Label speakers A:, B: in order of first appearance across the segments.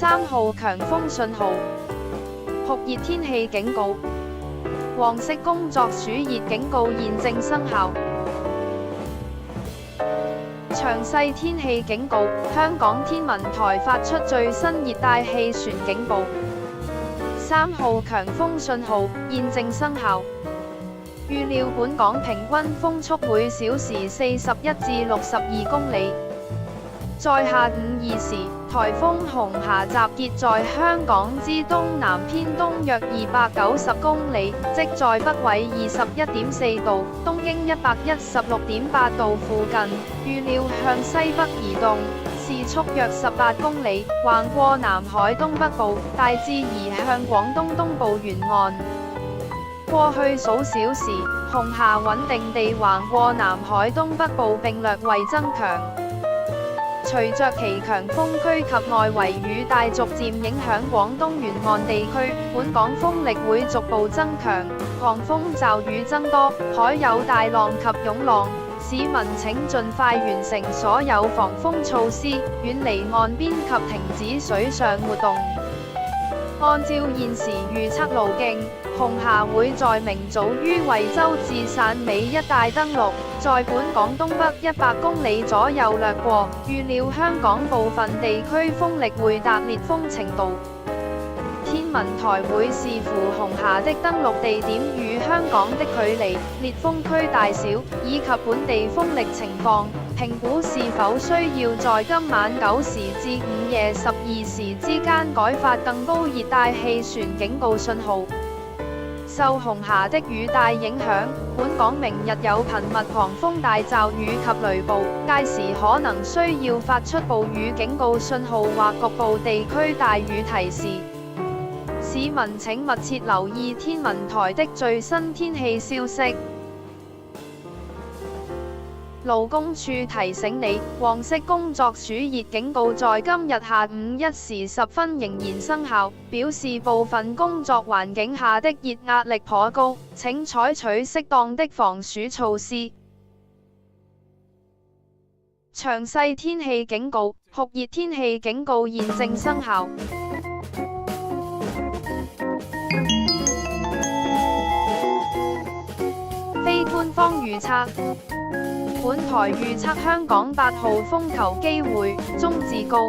A: 3號強風信號，酷熱天氣警告，黃色工作暑熱警告現正生效。詳細天氣警告，香港天文台發出最新熱帶氣旋警報，3號強風信號現正生效。預料本港平均風速每小時41至62公里。在下午2時，颱風紅霞集結在香港之東南偏東約290公里，即在北緯21.4度、東經116.8度附近。預料向西北移動，時速約18公里，橫過南海東北部，大致移向廣東東部沿岸。過去數小時，紅霞穩定地橫過南海東北部並略為增強。隨着其強風區及外圍雨帶逐漸影響廣東沿岸地區，本港風力會逐步增強，狂風驟雨增多，海有大浪及湧浪。市民請盡快完成所有防風措施，遠離岸邊及停止水上活動。按照現時預測路徑，紅霞會在明早於惠州至汕尾一帶登陸，在本港東北100公里左右掠過。預料香港部分地區風力會達烈風程度。天文台會視乎紅霞的登陸地點與香港的距離、烈風區大小以及本地風力情況，評估是否需要在今晚9時至午夜12時之間改發更高熱帶氣旋警告信號。受紅霞的雨帶影響，本港明日有頻密狂風大驟雨及雷暴，屆時可能需要發出暴雨警告信號或局部地區大雨提示。市民請密切留意天文台的最新天氣消息。勞工處提醒你，黃色工作暑熱警告在今日下午1時10分仍然生效，表示部分工作環境下的熱壓力頗高，請採取適當的防暑措施。詳細天氣警告，酷熱天氣警告現正生效。非官方預測，本台預測香港8號風球機會中至高，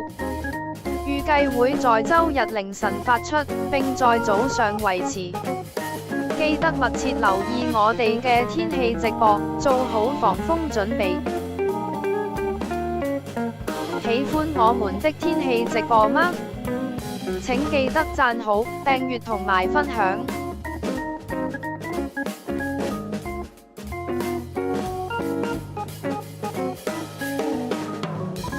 A: 預計會在周日凌晨發出，並在早上維持。記得密切留意我哋嘅天氣直播，做好防風準備。喜歡我們的天氣直播嗎？請記得讚好、訂閱同埋分享。